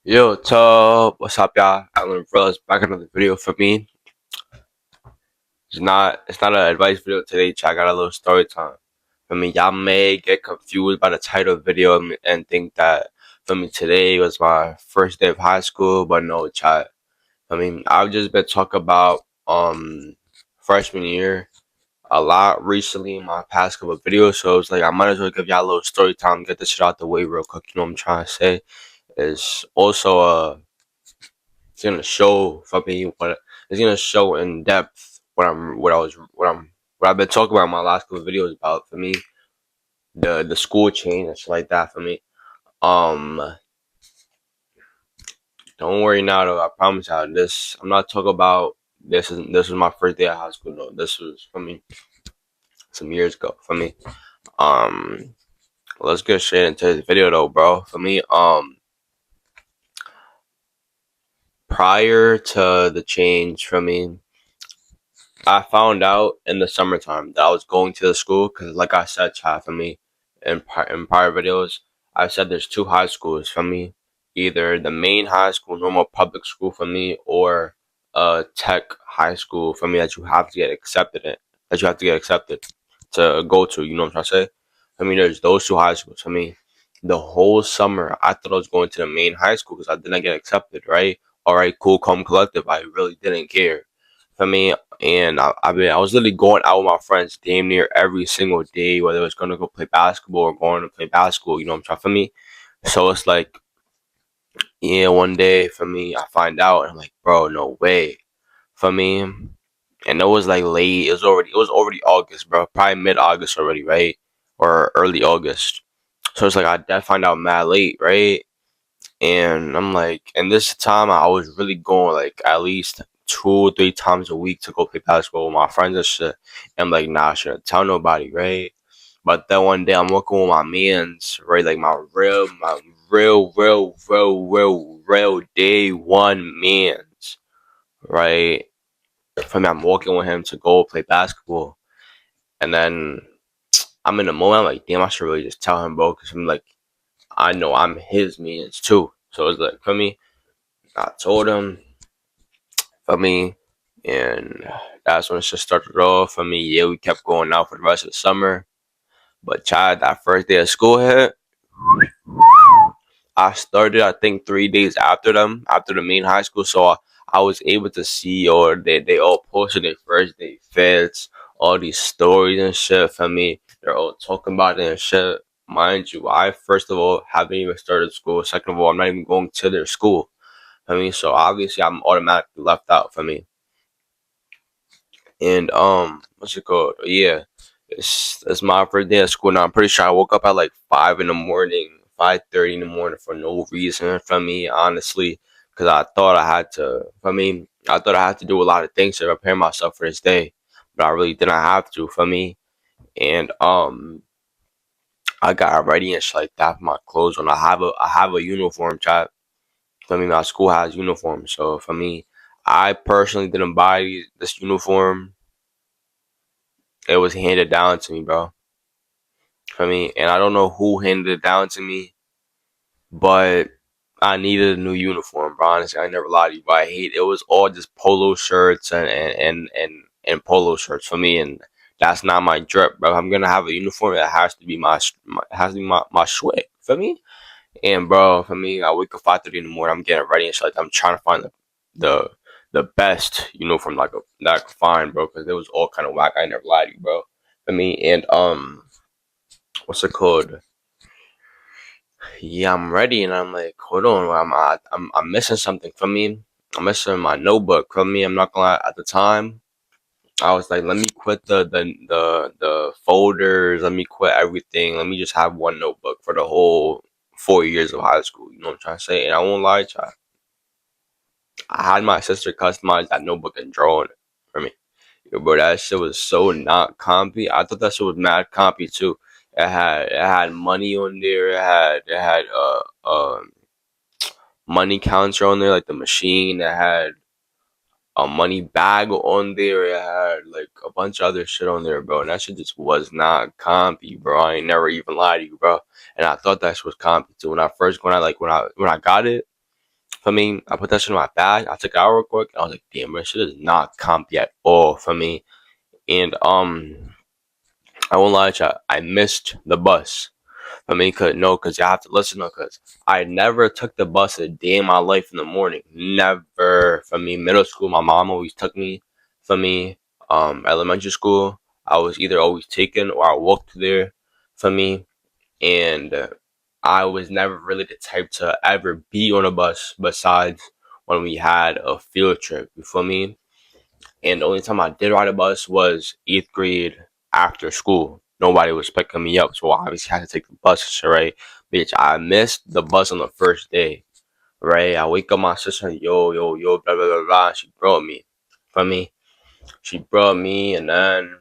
Yo, Tub, what's up, y'all? Alan Bros back another video for me. It's not an advice video today, chat. I got a little story time. For me, y'all may get confused by the title of the video and think that for me today was my first day of high school, but no, chat. I mean, I've just been talking about freshman year a lot recently in my past couple of videos, so it's like I might as well give y'all a little story time, get this shit out the way real quick. You know what I'm trying to say? It's also it's gonna show for me what it's gonna show in depth what I've been talking about in my last couple of videos about for me the school change and shit like that for me. Um, don't worry now though. I promise you this. I'm not talking about this was my first day at high school though. This was for me some years ago for me. Um, let's get straight into this video though, bro. For me, prior to the change for me, I found out in the summertime that I was going to the school because, like I said, chat for me in prior videos, I said there's two high schools for me, either the main high school, normal public school for me, or a tech high school for me that you have to get accepted in, that you have to get accepted to go to. You know what I'm trying to say? I mean, there's those two high schools for me. The whole summer, I thought I was going to the main high school because I didn't get accepted. Right? All right, cool, calm, collective. I really didn't care for me. And I was literally going out with my friends damn near every single day, whether it was going to go play basketball or going to play basketball, you know what I'm trying for me. So it's like, yeah, one day for me, I find out and I'm like, bro, no way for me. And it was like late. It was already August, bro. Probably mid August already, right? Or early August. So it's like I find out mad late, right? And I'm like, and this time I was really going like at least 2 or 3 times a week to go play basketball with my friends and shit. And I'm like, nah, I shouldn't tell nobody, right? But then one day I'm working with my mans, right? Like my real day one mans, right? For me, I'm walking with him to go play basketball. And then I'm in the moment, I'm like, damn, I should really just tell him, bro, because I'm like, I know I'm his mans too. So it's like, for me, I told him for me, and that's when it just started off for me. Yeah, we kept going out for the rest of the summer, but child, that first day of school hit. I started, I think, 3 days after them, after the main high school, so I was able to see, or they all posted their first day fits, all these stories and shit for me. They're all talking about it and shit. Mind you, I first of all haven't even started school. Second of all, I'm not even going to their school. I mean, so obviously I'm automatically left out for me. And what's it called? Yeah, it's my first day at school now. I'm pretty sure I woke up at like 5 in the morning, 5:30 in the morning for no reason. For me, honestly, because I thought I had to. For me, I thought I had to do a lot of things to prepare myself for this day, but I really didn't have to. For me, and I got ready and shit like that. For my clothes on. I have a uniform, chat. For me, my school has uniform, so for me, I personally didn't buy this uniform. It was handed down to me, bro. For me, and I don't know who handed it down to me, but I needed a new uniform, bro. Honestly, I never lied to you, but I hate it. Was all just polo shirts and polo shirts for me, and that's not my drip, bro. If I'm gonna have a uniform, it has to be my it has to be my swag for me. And bro, for me, I wake up 5:30 in the morning. I'm getting ready and shit. Like I'm trying to find the the best uniform that I could find, bro, because it was all kind of whack. I never lied to you, bro. For me, and what's it called? Yeah, I'm ready, and I'm like, hold on, I'm missing something from me. I'm missing my notebook from me. I'm not gonna lie. At the time, I was like, let me quit the folders. Let me quit everything. Let me just have one notebook for the whole 4 years of high school. You know what I'm trying to say? And I won't lie, child. I had my sister customize that notebook and draw on it for me. Yo, bro, that shit was so not compy. I thought that shit was mad compy too. It had money on there. It had money counter on there, like the machine. It had a money bag on there. It had like a bunch of other shit on there, bro. And that shit just was not compy, bro. I ain't never even lied to you, bro. And I thought that shit was compy too. When I first when I got it. For me, I put that shit in my bag. I took it out real quick. And I was like, damn, bro, shit is not comfy at all for me. And I won't lie to you, I missed the bus. I mean, cause you have to listen, cause I never took the bus a day in my life in the morning. Never. For me, middle school, my mom always took me. For me, elementary school, I was either always taken or I walked there. For me, and I was never really the type to ever be on a bus. Besides when we had a field trip, you feel me? And the only time I did ride a bus was eighth grade after school. Nobody was picking me up, so I obviously had to take the bus, right? Bitch, I missed the bus on the first day, right? I wake up my sister, yo, yo, yo, blah, blah, blah, blah. She brought me. For me, she brought me, and then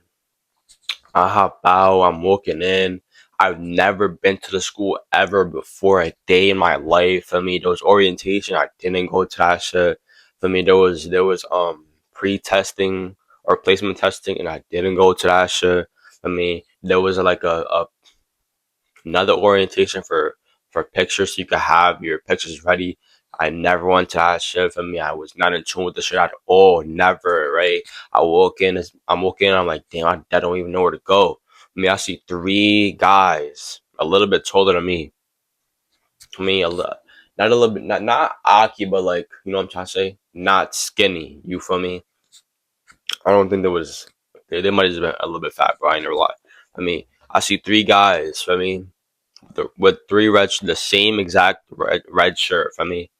I hop out, I'm walking in. I've never been to the school ever before a day in my life. For me, there was orientation. I didn't go to that shit. For me, there was pre-testing or placement testing, and I didn't go to that shit. For me, there was like a another orientation for pictures, so you could have your pictures ready. I never went to that shit. For me, I was not in tune with the shit at all. Never, right? I'm walking in, I'm like, damn, I don't even know where to go. I mean, I see three guys a little bit taller than me. I mean, not a little bit, not Aki, but like, you know what I'm trying to say? Not skinny. You feel me? I don't think there was. They might have just been a little bit fat, bro. I ain't never lie. I mean, I see three guys. I mean, with three the same exact red shirt for me.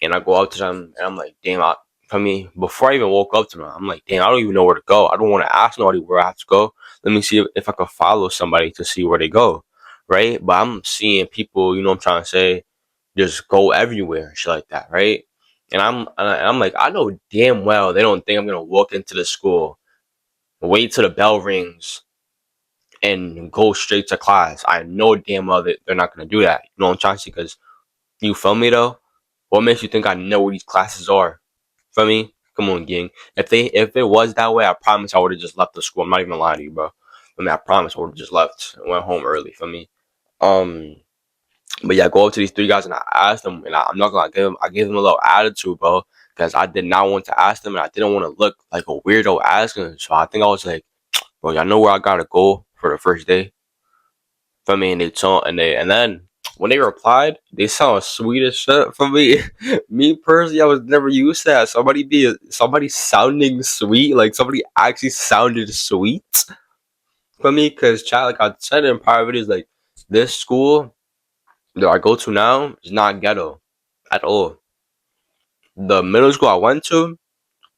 And I go up to them and I'm like, damn, for me, before I even woke up to them, I'm like, damn, I don't even know where to go. I don't want to ask nobody where I have to go. Let me see if I could follow somebody to see where they go. Right? But I'm seeing people, you know what I'm trying to say, just go everywhere, shit like that, right? And I'm like, I know damn well they don't think I'm gonna walk into the school, wait till the bell rings, and go straight to class. I know damn well that they're not gonna do that. You know what I'm trying to say? Because you feel me though? What makes you think I know what these classes are? Feel me? Come on, gang. If it was that way, I promise I would have just left the school. I'm not even lying to you, bro. I mean, I promise I would have just left and went home early. For me. Um, but yeah, I go up to these three guys and I asked them, and I'm not gonna I gave them a little attitude, bro, because I did not want to ask them, and I didn't want to look like a weirdo asking. So I think I was like, bro, y'all know where I gotta go for the first day. For me, and they told, and then when they replied, they sound sweet as shit for me. Me personally, I was never used to that. Somebody sounding sweet, like somebody actually sounded sweet for me. Cause child, like I said in prior videos, like this school that I go to now is not ghetto at all. The middle school I went to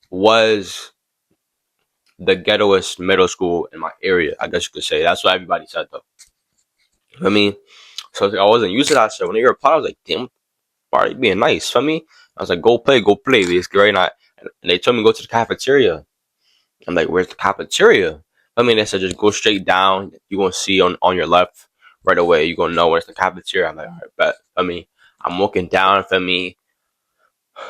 was the ghettoest middle school in my area. I guess you could say that's what everybody said though. I mean, so I wasn't used to that shit. When they replied, I was like, damn, why are you being nice? For me, I was like, go play, basically, right? And they told me to go to the cafeteria. I'm like, where's the cafeteria? I mean, they said just go straight down. You're gonna see on your left right away. You're gonna know where's the cafeteria. I'm like, all right, bet. I mean, I'm walking down. For me,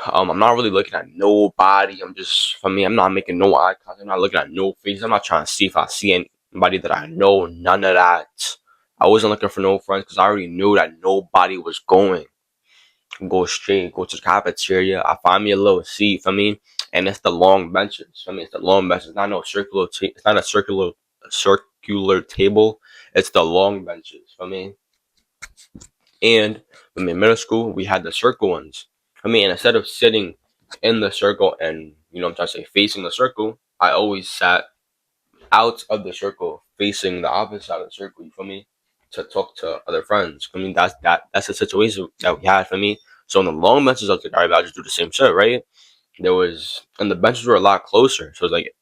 I'm not really looking at nobody. I'm just, for me, I'm not making no eye contact. I'm not looking at no face. I'm not trying to see if I see anybody that I know. None of that. I wasn't looking for no friends because I already knew that nobody was going. Go straight, go to the cafeteria. I find me a little seat for me, and it's the long benches. I mean, it's the long benches. It's not no circular. It's not a circular table. It's the long benches for me. And when in middle school, we had the circle ones. I mean, and instead of sitting in the circle and you know what I'm trying to say facing the circle, I always sat out of the circle, facing the opposite side of the circle. You feel me? To talk to other friends. I mean, that's the situation that we had for me. So on the long benches, I was like, all right, I'll just do the same shit, right? And the benches were a lot closer, so it's like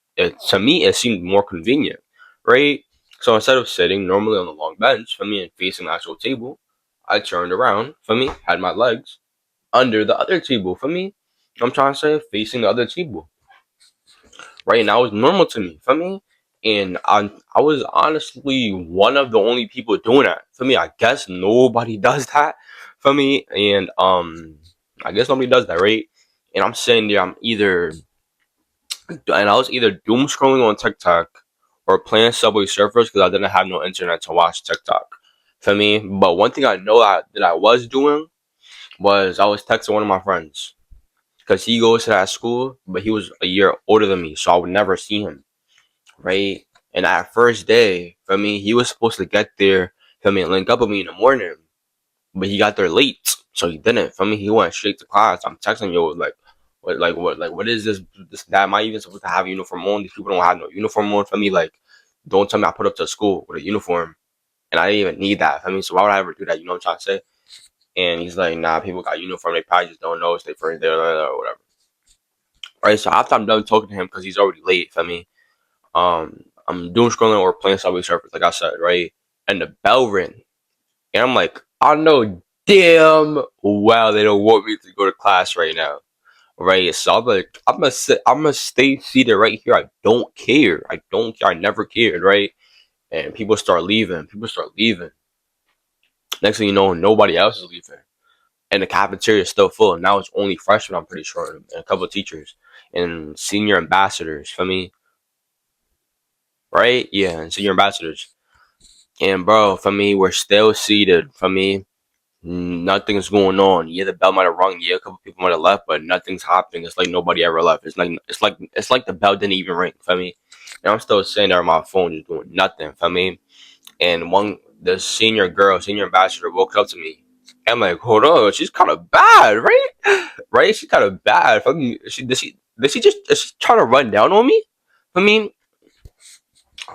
to me it seemed more convenient, right? So instead of sitting normally on the long bench for me and facing the actual table, I turned around for me, had my legs under the other table for me. I'm trying to say facing the other table, right? And that was normal to me for me. And I was honestly one of the only people doing that. For me, I guess nobody does that for me. And I guess nobody does that, right? And I'm sitting there, I was either doom scrolling on TikTok or playing Subway Surfers because I didn't have no internet to watch TikTok for me. But one thing I know that I was doing was I was texting one of my friends because he goes to that school, but he was a year older than me, so I would never see him, right? And that first day, for me, he was supposed to get there, for me, and link up with me in the morning, but he got there late, so he didn't. For me, he went straight to class. I'm texting yo what is this? This that am I even supposed to have a uniform on? These people don't have no uniform on. For me, like, don't tell me I put up to school with a uniform, and I didn't even need that. For me, so why would I ever do that? You know what I'm trying to say? And he's like, nah, people got uniform. They probably just don't know it's their first day or whatever. Right. So after I'm done talking to him because he's already late. For me, I'm doing scrolling or playing Subway Surfers, like I said, right? And the bell ring. And I'm like, I know damn well they don't want me to go to class right now. Right. So I'm like, I'm gonna stay seated right here. I don't care. I don't care. I never cared, right? And people start leaving. People start leaving. Next thing you know, nobody else is leaving. And the cafeteria is still full. Now it's only freshmen, I'm pretty sure, and a couple of teachers and senior ambassadors for me, right? Yeah, and senior ambassadors. And bro, for me, we're still seated. For me, nothing's going on. Yeah, the bell might have rung. Yeah, a couple people might have left, but nothing's happening. It's like nobody ever left. It's like the bell didn't even ring. For me, and I'm still sitting there on my phone, just doing nothing. For me, and the senior ambassador, woke up to me. I'm like, hold on, she's kind of bad, right? Right? She's kind of bad. For me, she just is she trying to run down on me? For me,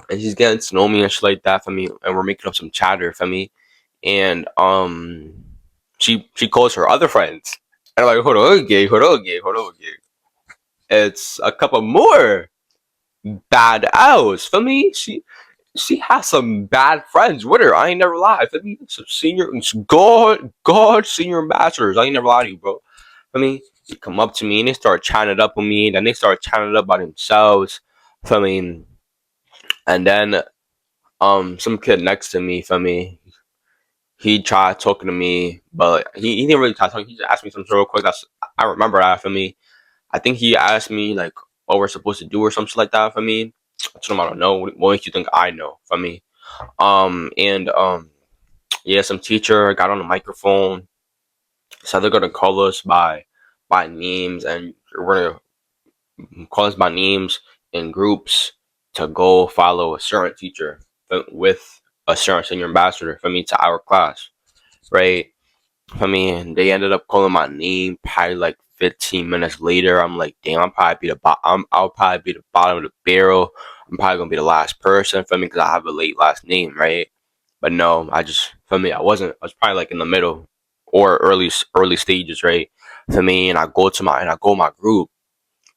and she's getting to know me and shit like that. For me, and we're making up some chatter. For me, and she calls her other friends. And I'm like, hold on, gay, hold on, gay, hold on, gay. It's a couple more bad owls. For me, she has some bad friends with her. I ain't never lied. For me, some God, senior ambassadors. I ain't never lied to you, bro. For me, they come up to me and they start chatting it up with me. Then they start chatting it up by themselves. For me, and then some kid next to me. For me, he tried talking to me, but he didn't really try talking. He just asked me something real quick. I remember that. For me, I think he asked me like what we're supposed to do or something like that. For me, I told him I don't know. What makes you think I know? For me, and yeah, some teacher got on the microphone, said they're gonna call us by names, and we're gonna call us by names in groups to go follow a certain teacher with a certain senior ambassador for me to our class, right? I mean, they ended up calling my name probably like 15 minutes later. I'm like, damn, I'll probably be the bottom of the barrel. I'm probably gonna be the last person for me because I have a late last name, right? But no, for me, I wasn't. I was probably like in the middle or early stages, right? For me, and I go my group,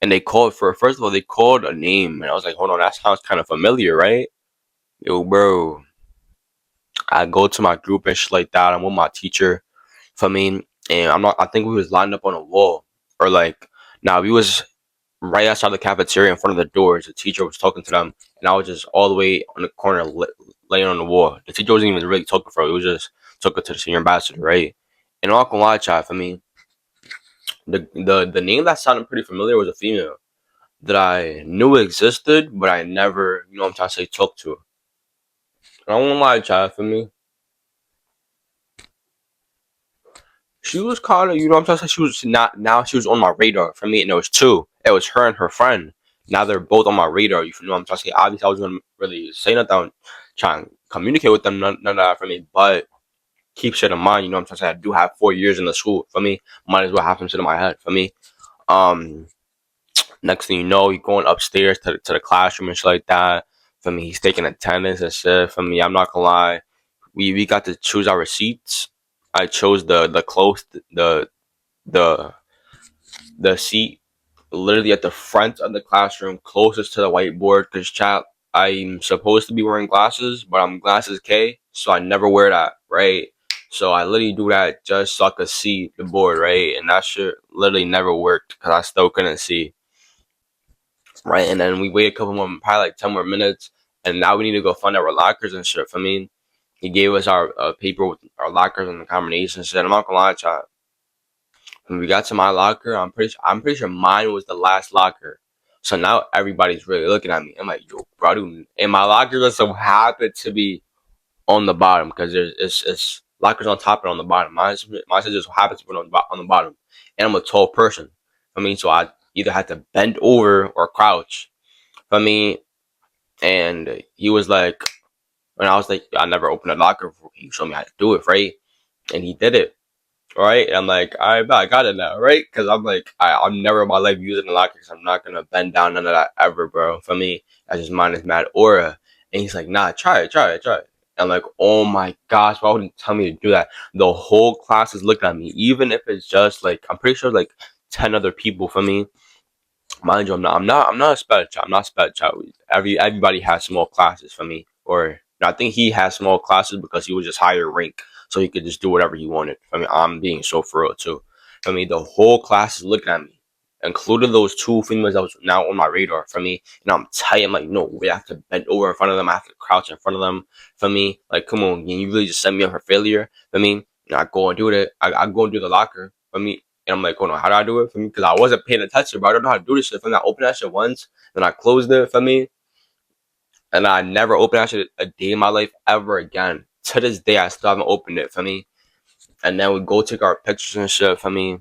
and they called for first of all they called a name, and I was like, hold on, that sounds kind of familiar, right? Yo, bro, I go to my group and shit like that. I'm with my teacher. For me, and I'm not. I think we was lined up on a wall, or like, nah, we was right outside the cafeteria in front of the doors. The teacher was talking to them, and I was just all the way on the corner, laying on the wall. The teacher wasn't even really talking for her. It was just talking to the senior ambassador, right? And all can lie, chat for me. The name that sounded pretty familiar was a female that I knew existed, but I never, you know, what I'm trying to say, talked to. And I won't lie, chat for me. She was kind of, you know, what I'm trying to say, she was not. Now she was on my radar for me, and there was two. It was her and her friend. Now they're both on my radar. You know what I'm trying to say? Obviously, I was gonna really say nothing, try and communicate with them, none of that for me. But keep shit in mind. You know what I'm trying to say? I do have 4 years in the school for me. Might as well have some shit in my head for me. Um, Next thing you know, he's going upstairs to the classroom and shit like that. For me, he's taking attendance and shit. For me, I'm not gonna lie. We got to choose our seats. I chose the the seat literally at the front of the classroom, closest to the whiteboard. Because chat, I'm supposed to be wearing glasses, but I'm glasses K, so I never wear that, right? So I literally do that just so I could see the board, right? And that shit literally never worked because I still couldn't see, right? And then we wait a couple more, probably like 10 more minutes, and now we need to go find our lockers and shit. For me, he gave us our paper with our lockers and the combinations. And I'm not gonna lie, chat. When we got to my locker, I'm pretty sure mine was the last locker. So now everybody's really looking at me. I'm like, yo, bro, dude. And my locker just so happened to be on the bottom because lockers on top and on the bottom. Mine just happens to be on the bottom. And I'm a tall person. I mean, so I either had to bend over or crouch. I mean, and he was like, when I was like, I never opened a locker before. He showed me how to do it, right? And he did it. Right? And I'm like, all right, bet I got it now, right? Because I'm like, I'm never in my life using a locker because I'm not gonna bend down none of that ever, bro. For me, I just mine is mad aura. And he's like, nah, try it, try it, try it. And I'm like, oh my gosh, why wouldn't you tell me to do that? The whole class is looking at me, even if it's just like, I'm pretty sure like 10 other people for me. Mind you, I'm not a special child. I'm not a special child. Everybody has small classes for me. Or I think he has small classes because he was just higher rank, so he could just do whatever he wanted. I mean, I'm being so for real too. I mean, the whole class is looking at me, including those two females that was now on my radar for me. And I'm tight. I'm like, no, we have to bend over in front of them. I have to crouch in front of them for me. Like, come on, you really just set me up for failure for me. And I go and do it. I go and do the locker for me. And I'm like, hold on, how do I do it for me? Because I wasn't paying attention, but I don't know how to do this shit. For me, I opened that shit once, then I closed it for me, and I never opened that shit a day in my life ever again. To this day, I still haven't opened it for me. And then we go take our pictures and shit for me.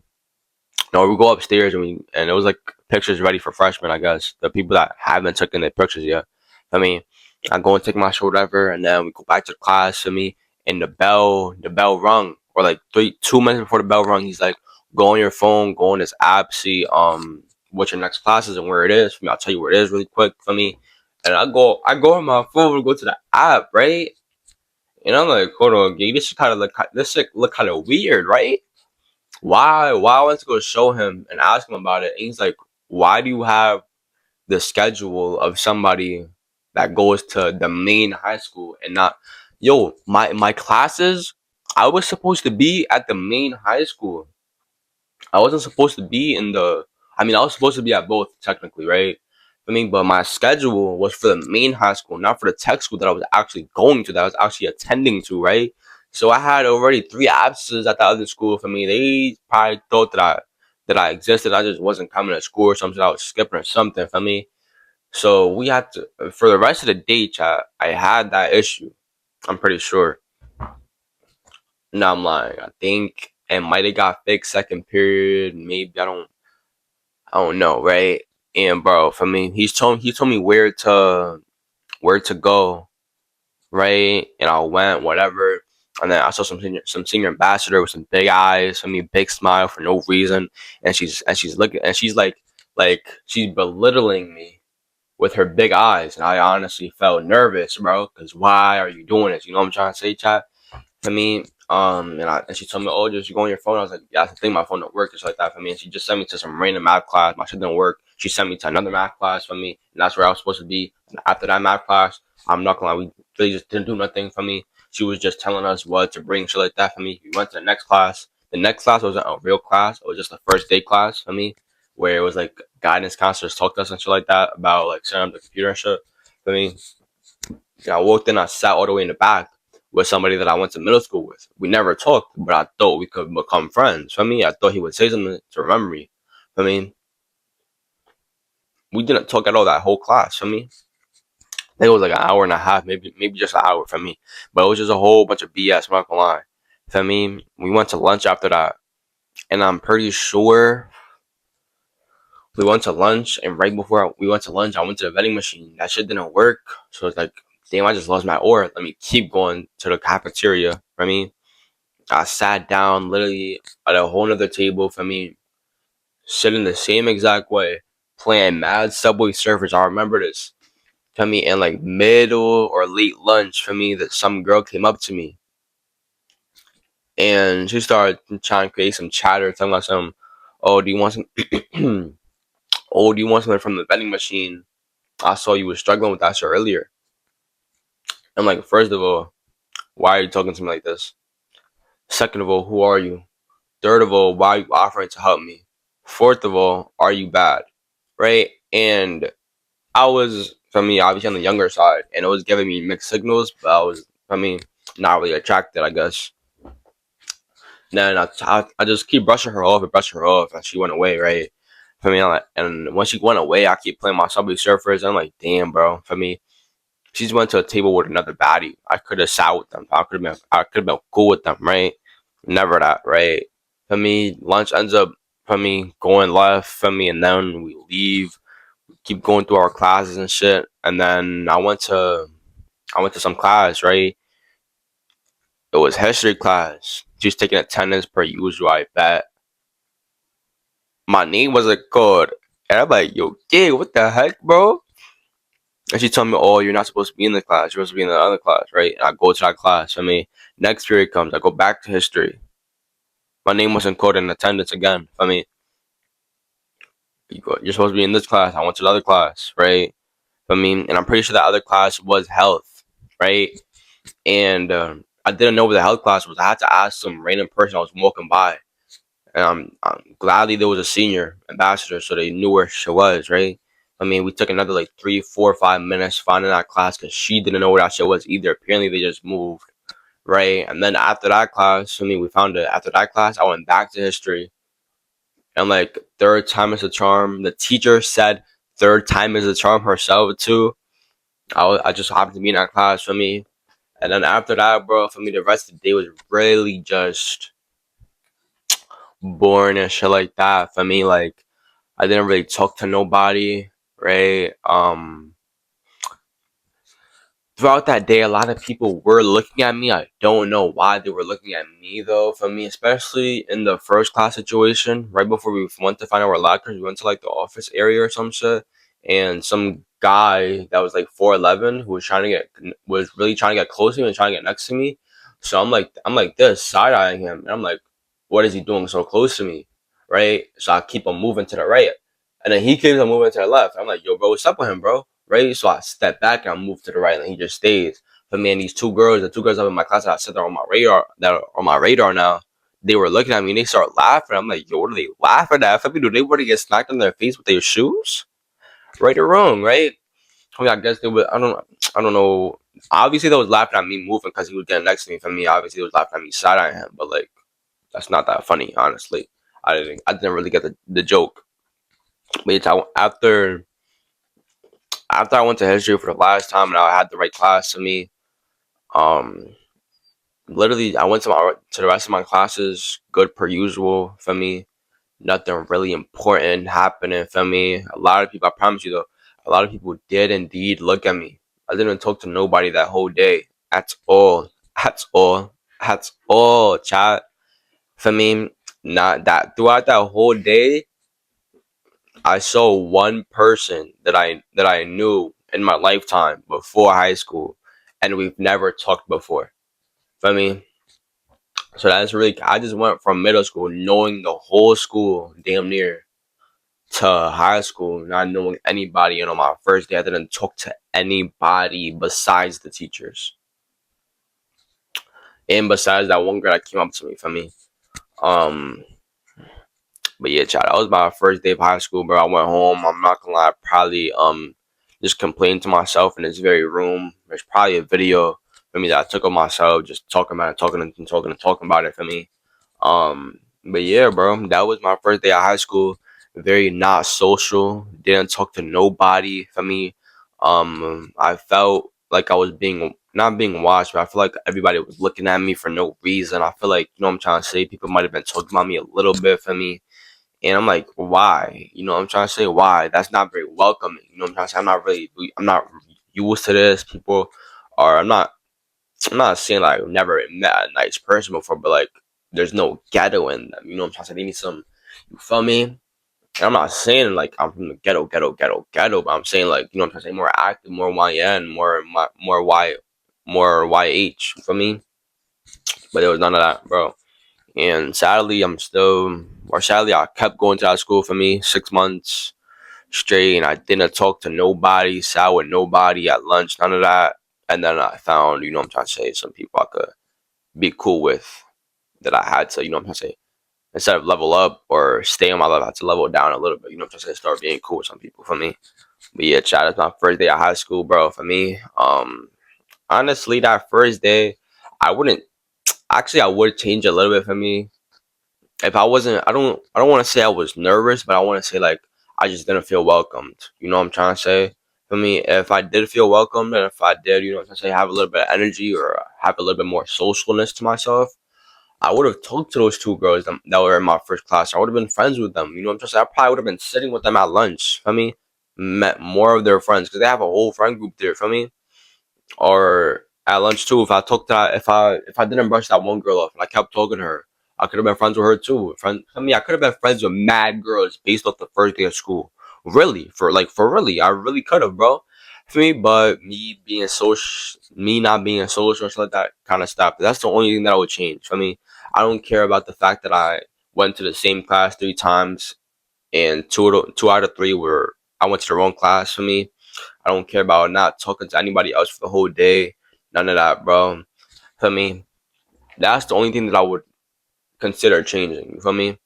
No, we go upstairs and it was like pictures ready for freshmen, I guess. The people that haven't taken their pictures yet. I mean, I go and take my shit, whatever, and then we go back to the class for me. And the bell rung, or like 2 minutes before the bell rung. He's like, go on your phone, go on this app, see what your next class is and where it is. For me, I'll tell you where it is really quick for me. And I go on my phone and go to the app, right? And I'm like, hold on, gee, this shit look kind of weird, right? Why I went to go show him and ask him about it, and he's like, why do you have the schedule of somebody that goes to the main high school and not, yo, my classes, I was supposed to be at the main high school. I wasn't supposed to be in the. I mean, I was supposed to be at both technically, right? I mean, but my schedule was for the main high school, not for the tech school that I was actually going to, that I was actually attending to, right? So I had already 3 absences at the other school for me. They probably thought that I existed. I just wasn't coming to school or something. I was skipping or something for me. So we had to, for the rest of the day, chat, I had that issue. I'm pretty sure. No, I'm lying. I think it might have got fixed second period. Maybe I don't know, right? And bro, for me, he told me where to go, right? And I went, whatever. And then I saw some senior ambassador with some big eyes, I mean, big smile for no reason, and she's looking, and she's like she's belittling me with her big eyes, and I honestly felt nervous, bro, because why are you doing this? You know what I'm trying to say, chat? For me. And she told me, oh, just go on your phone. I was like, yeah, I think my phone don't work, just like that for me. And she just sent me to some random math class. My shit didn't work. She sent me to another math class for me, and that's where I was supposed to be. And after that math class, I'm not gonna lie, we really just didn't do nothing for me. She was just telling us what to bring, shit like that for me. We went to the next class. The next class wasn't a real class. It was just a first day class for me, where it was like guidance counselors talked to us and shit like that about like setting up the computer and shit for me. And I walked in, I sat all the way in the back with somebody that I went to middle school with. We never talked, but I thought we could become friends. For me, I thought he would say something to remember me. I mean, we didn't talk at all that whole class. For me, I think it was like an hour and a half, maybe just an hour for me. But it was just a whole bunch of BS. I'm not gonna lie. For me, we went to lunch after that, and I'm pretty sure we went to lunch. And right before we went to lunch, I went to the vending machine. That shit didn't work, so it's like, damn, I just lost my aura. Let me keep going to the cafeteria. For me, I sat down literally at a whole nother table for me, sitting the same exact way, playing mad Subway Surfers. I remember this. For me, in like middle or late lunch for me, that some girl came up to me and she started trying to create some chatter, talking about some, oh, do you want some, oh, do you want something from the vending machine? I saw you were struggling with that shit earlier. I'm like, first of all, why are you talking to me like this? Second of all, who are you? Third of all, why are you offering to help me? Fourth of all, are you bad? Right? And I was, for me, obviously on the younger side, and it was giving me mixed signals, but I was, for me, not really attracted, I guess. Then I just keep brushing her off, and she went away, right? For me, I'm like, and when she went away, I keep playing my Subway Surfers, and I'm like, damn, bro, for me. She just went to a table with another baddie. I could have sat with them. I could have been cool with them, right? Never that, right? For me, lunch ends up for me going left for me, and then we leave, keep going through our classes and shit. And then I went to some class, right? It was history class. She was taking attendance per usual, I bet. My name wasn't called. And I'm like, yo, gay, what the heck, bro? And she told me, oh, you're not supposed to be in the class. You're supposed to be in the other class, right? And I go to that class. I mean, next period comes. I go back to history. My name wasn't called in attendance again. I mean, you're supposed to be in this class. I went to the other class, right? I mean, and I'm pretty sure that other class was health, right? And I didn't know where the health class was. I had to ask some random person I was walking by. And I'm gladly there was a senior ambassador, so they knew where she was, right? I mean, we took another like 3, 4, 5 minutes finding that class because she didn't know where that shit was either. Apparently, they just moved, right? And then after that class, I mean, we found it. After that class, I went back to history, and like third time is a charm. The teacher said third time is a charm herself too. I just happened to be in that class for me, and then after that, bro, for me, the rest of the day was really just boring and shit like that. For me, like I didn't really talk to nobody, right? Throughout that day, a lot of people were looking at me. I don't know why they were looking at me though. For me, especially in the first class situation, right before we went to find our lockers, we went to like the office area or some shit, and some guy that was like 4'11", who was really trying to get close to me and trying to get next to me. So I'm like this side eyeing him, and I'm like, what is he doing so close to me, right? So I keep on moving to the right, and then he keeps on moving to the left. I'm like, yo, bro, what's up with him, bro? Right? So I step back and I move to the right, and he just stays. But man, the two girls up in my class that I said that are on my radar now, they were looking at me and they start laughing. I'm like, yo, what are they laughing at? For me, do they want to get smacked in their face with their shoes? Right or wrong, right? I mean, I guess they would. I don't know. Obviously, they was laughing at me moving because he was getting next to me. For me, obviously, they was laughing at me side eyeing him. But like, that's not that funny, honestly. I didn't really get the joke. But after I went to history for the last time and I had the right class to me, um, literally I went to the rest of my classes, good per usual for me. Nothing really important happening for me. A lot of people, I promise you though, a lot of people did indeed look at me. I didn't talk to nobody that whole day at all. At all. At all, chat. For me, not that throughout that whole day, I saw one person that I knew in my lifetime before high school, and we've never talked before. For me, so that's really. I just went from middle school knowing the whole school damn near to high school not knowing anybody. And on my first day, I didn't talk to anybody besides the teachers, and besides that one girl that came up to me. For me, um, but yeah, child, that was my first day of high school, bro. I went home. I'm not gonna lie, probably just complained to myself in this very room. There's probably a video for me that I took of myself, just talking about it, talking about it for me. But yeah, bro, that was my first day of high school. Very not social. Didn't talk to nobody for me. I felt like I was being not being watched, but I feel like everybody was looking at me for no reason. I feel like, you know what I'm trying to say, people might have been talking about me a little bit for me. And I'm like, why? You know what I'm trying to say? Why? That's not very welcoming. You know what I'm trying to say? I'm not used to this. People are, I'm not saying like I've never met a nice person before, but like, there's no ghetto in them. You know what I'm trying to say? They need some, you feel me? And I'm not saying like I'm from the ghetto, but I'm saying like, you know what I'm trying to say? More active, more YN, more YH, you feel me? But there was none of that, bro. And sadly, I kept going to that school for me 6 months straight, and I didn't talk to nobody, sat with nobody at lunch, none of that. And then I found, you know what I'm trying to say, some people I could be cool with that I had to, you know what I'm trying to say, instead of level up or stay on my level, I had to level down a little bit, you know what I'm trying to say, start being cool with some people for me. But yeah, chat, it's my first day of high school, bro, for me. Honestly, that first day, I wouldn't, I would change a little bit for me if I wasn't. I don't want to say I was nervous, but I want to say like I just didn't feel welcomed. You know what I'm trying to say? For me, if I did feel welcome, and if I did, let's say have a little bit of energy or have a little bit more socialness to myself, I would have talked to those two girls that were in my first class. I would have been friends with them. I'm just saying? I probably would have been sitting with them at lunch. For me, met more of their friends because they have a whole friend group there. For me, or at lunch too. If I took that, if I didn't brush that one girl off and I kept talking to her, I could have been friends with her too. I could have been friends with mad girls based off the first day of school. Really, for really, I really could have, bro. For me, but me not being social, like that kind of stuff. That's the only thing that I would change. For me, I don't care about the fact that I went to the same class 3 times and two out of three were I went to the wrong class. For me, I don't care about not talking to anybody else for the whole day. None of that, bro. For me, that's the only thing that I would consider changing. You feel me?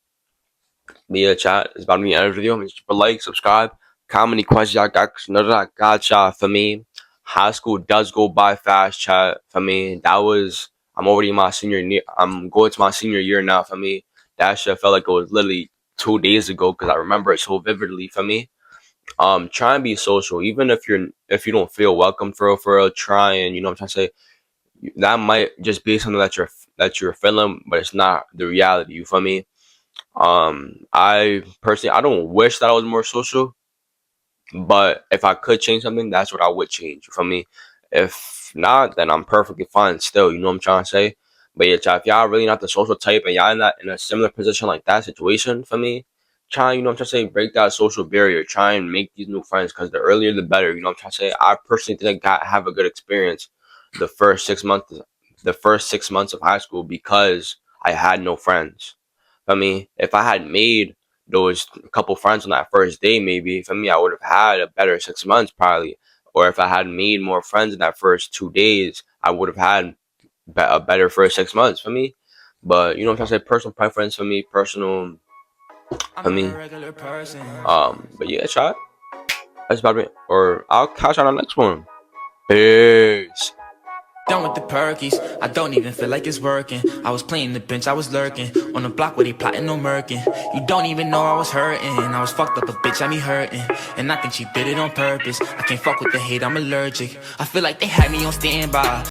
Media chat is about me end of the video. Make sure to like, subscribe, comment any questions y'all got. Know that I got y'all. For me, high school does go by fast, chat. For me, I'm already in my senior year. I'm going to my senior year now. For me, that shit felt like it was literally 2 days ago because I remember it so vividly. For me, try and be social, even if you don't feel welcome for real. Try and I'm trying to say that might just be something that you're feeling, but it's not the reality. You feel me? I personally I don't wish that I was more social, but if I could change something, that's what I would change. For me, if not, then I'm perfectly fine still. You know what I'm trying to say? But yeah, child, if y'all really not the social type and y'all not in a similar position like that situation for me, try, what I'm trying to say, break that social barrier. Try and make these new friends because the earlier the better. You know what I'm trying to say? I personally think I have a good experience the first 6 months, the first 6 months of high school because I had no friends. For me, if I had made those couple friends on that first day, maybe for me, I would have had a better 6 months probably. Or if I had made more friends in that first 2 days, I would have had a better first 6 months for me. But what I'm trying to say, personal preference for me, personal for me. But yeah, chat. That's about it. Or I'll catch you on the next one. Peace. Done with the perkies, I don't even feel like it's working. I was playing the bench, I was lurking on the block where they plotting no murking. You don't even know I was hurting. I was fucked up, a bitch, I me hurting. And I think she did it on purpose. I can't fuck with the hate, I'm allergic. I feel like they had me on standby.